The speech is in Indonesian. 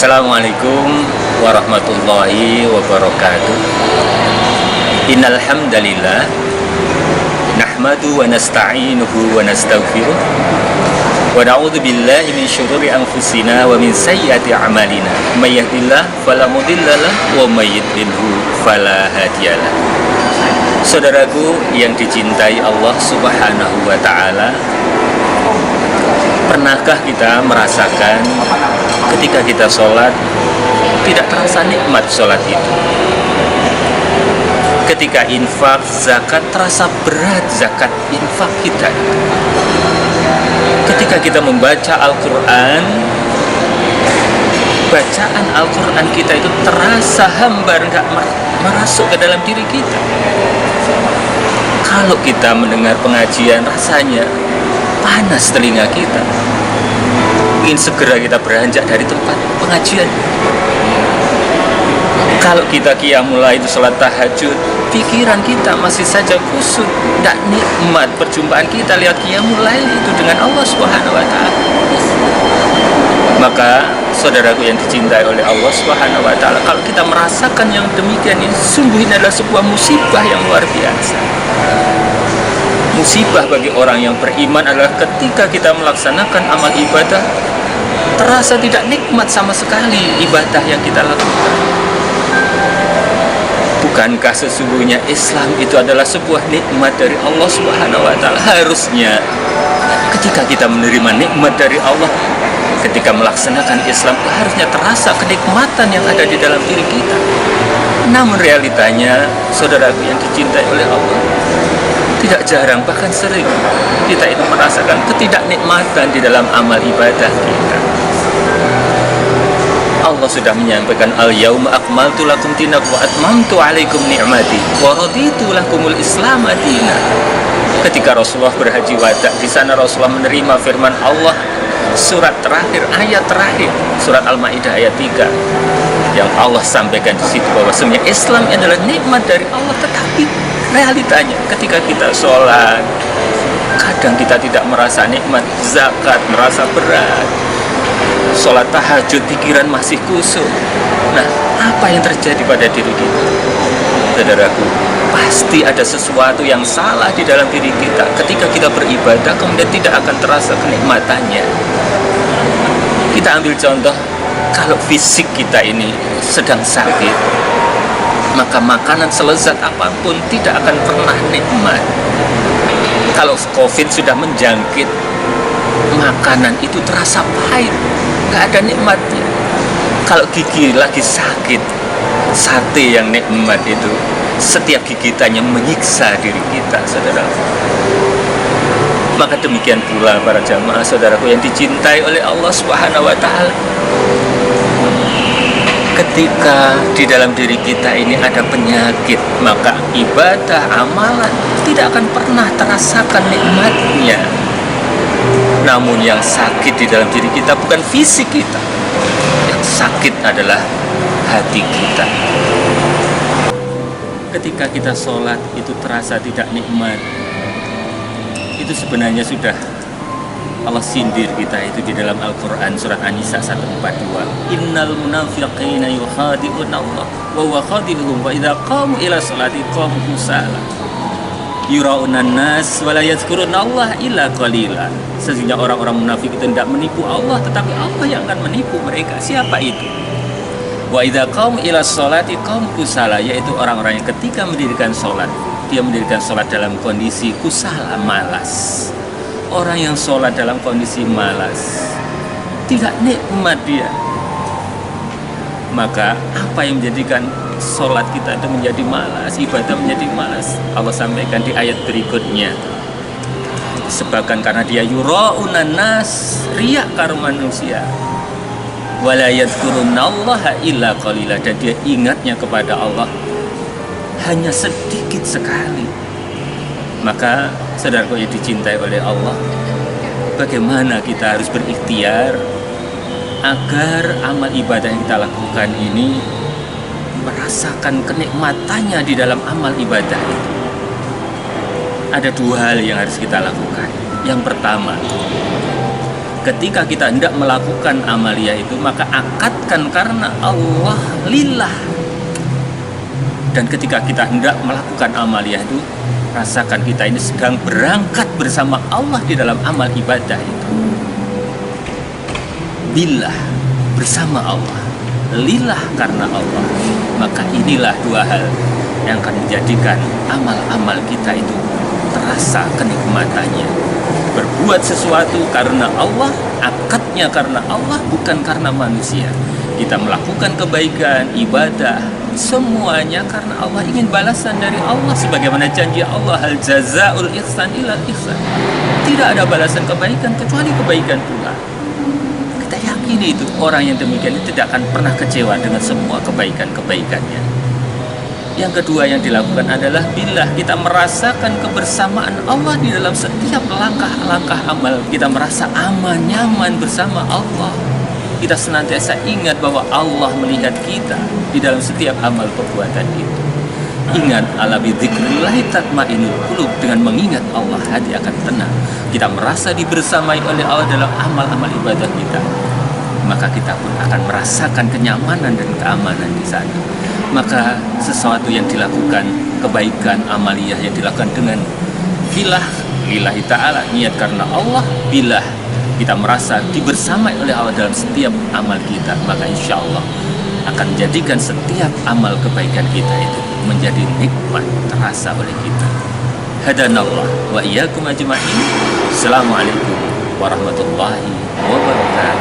Assalamualaikum warahmatullahi wabarakatuh. Innal hamdalillah nahmadu wa nasta'inuhu wa nastaghfiruh wa na'udzu billahi min syururi anfusina wa min sayyiati a'malina. May yahdihillahu fala mudhillalah wa may yudlilhu fala hadiyalah. Saudaraku yang dicintai Allah Subhanahu wa taala, pernahkah kita merasakan ketika kita sholat tidak terasa nikmat sholat itu? Ketika infak zakat terasa berat zakat infak kita. Ketika kita membaca Al-Quran, bacaan Al-Quran kita itu terasa hambar, nggak merasuk ke dalam diri kita. Kalau kita mendengar pengajian rasanya panas telinga kita, ingin segera kita beranjak dari tempat pengajian. Kalau kita qiyamul lail itu salat tahajud, pikiran kita masih saja kusut, tidak nikmat perjumpaan kita lihat qiyamul lail itu dengan Allah Subhanahu wa taala. Maka saudaraku yang dicintai oleh Allah Subhanahu wa taala, kalau kita merasakan yang demikian ini, sungguh ini adalah sebuah musibah yang luar biasa. Musibah bagi orang yang beriman adalah ketika kita melaksanakan amal ibadah terasa tidak nikmat sama sekali ibadah yang kita lakukan. Bukankah sesungguhnya Islam itu adalah sebuah nikmat dari Allah Subhanahu wa taala? Harusnya ketika kita menerima nikmat dari Allah, ketika melaksanakan Islam, harusnya terasa kenikmatan yang ada di dalam diri kita. Namun realitanya, saudaraku yang dicintai oleh Allah, tidak jarang, bahkan sering kita itu merasakan ketidaknikmatan di dalam amal ibadah kita. Allah sudah menyampaikan, al-yauma akmaltu lakum dinakum wa atmamtu alaikum ni'mati wa raditu lakumul islam madina. Ketika Rasulullah berhaji wada, di sana Rasulullah menerima firman Allah, surat terakhir, ayat terakhir, surat Al-Maidah ayat 3, yang Allah sampaikan di situ bahwa sebenarnya Islam adalah nikmat dari Allah. Tetapi realitanya ketika kita sholat, kadang kita tidak merasa nikmat, zakat merasa berat, sholat tahajud pikiran masih kusut. Nah, apa yang terjadi pada diri kita? Saudaraku, pasti ada sesuatu yang salah di dalam diri kita. Ketika kita beribadah kemudian tidak akan terasa kenikmatannya. Kita ambil contoh, kalau fisik kita ini sedang sakit, maka makanan selezat apapun tidak akan pernah nikmat. Kalau COVID sudah menjangkit, makanan itu terasa pahit, nggak ada nikmatnya. Kalau gigi lagi sakit, sate yang nikmat itu setiap gigitannya menyiksa diri kita, saudara. Maka demikian pula para jamaah saudaraku yang dicintai oleh Allah Subhanahu wa taala, ketika di dalam diri kita ini ada penyakit, maka ibadah, amalan tidak akan pernah terasakan nikmatnya. Namun yang sakit di dalam diri kita bukan fisik kita, yang sakit adalah hati kita. Ketika kita sholat itu terasa tidak nikmat, itu sebenarnya sudah Allah sindir kita itu di dalam Al-Quran surat An-Nisa 142. Innal munafiqina yukhadi'una Allah wa huwa khadi'uhum wa idza qamu ila sholati qamu kusala yura'unan nas wa la yadhkuruna Allah illa qalila. Sesungguhnya orang-orang munafik itu tidak menipu Allah, tetapi Allah yang akan menipu mereka. Siapa itu? Wa idza qamu ila sholati qamu kusala, yaitu orang-orang yang ketika mendirikan sholat, dia mendirikan sholat dalam kondisi kusala, malas. Orang yang sholat dalam kondisi malas, tidak nikmat dia. Maka apa yang menjadikan sholat kita itu menjadi malas, ibadah menjadi malas? Allah sampaikan di ayat berikutnya, disebabkan karena dia yura'unan nas, riak karo manusia, wala yadhkurunallaha illa qalila, dan dia ingatnya kepada Allah hanya sedikit sekali. Maka saudaraku yang dicintai oleh Allah, bagaimana kita harus berikhtiar agar amal ibadah yang kita lakukan ini merasakan kenikmatannya di dalam amal ibadah itu. Ada dua hal yang harus kita lakukan. Yang pertama, Ketika kita hendak melakukan amaliyah itu, maka akadkan karena Allah, lillah. Dan ketika kita hendak melakukan amaliyah itu, rasakan kita ini sedang berangkat bersama Allah di dalam amal ibadah itu. Billah, bersama Allah, lillah, karena Allah. Maka inilah dua hal yang akan menjadikan amal-amal kita itu terasa kenikmatannya. Berbuat sesuatu karena Allah, akadnya karena Allah, bukan karena manusia. Kita melakukan kebaikan, ibadah, semuanya karena Allah, ingin balasan dari Allah. Sebagaimana janji Allah, hal jazaul ihsan illa ihsan. Tidak ada balasan kebaikan kecuali kebaikan pula. Kita yakini itu, orang yang demikian itu tidak akan pernah kecewa dengan semua kebaikan-kebaikannya. Yang kedua yang dilakukan adalah billah, kita merasakan kebersamaan Allah di dalam setiap langkah-langkah amal. Kita merasa aman, nyaman bersama Allah. Kita senantiasa ingat bahwa Allah melihat kita di dalam setiap amal perbuatan itu. Ingat, ala bidzikrillahi tatmainnul qulub, dengan mengingat Allah hati akan tenang. Kita merasa dibersamai oleh Allah dalam amal-amal ibadah kita, maka kita pun akan merasakan kenyamanan dan keamanan di sana. Maka sesuatu yang dilakukan, kebaikan, amaliyah yang dilakukan dengan billah, lillahi ta'ala, niat karena Allah, billah, kita merasa dibersamai oleh Allah dalam setiap amal kita, maka insya Allah akan menjadikan setiap amal kebaikan kita itu menjadi nikmat terasa oleh kita. Hadanallah wa iyyakum ajma'in. Assalamualaikum warahmatullahi wabarakatuh.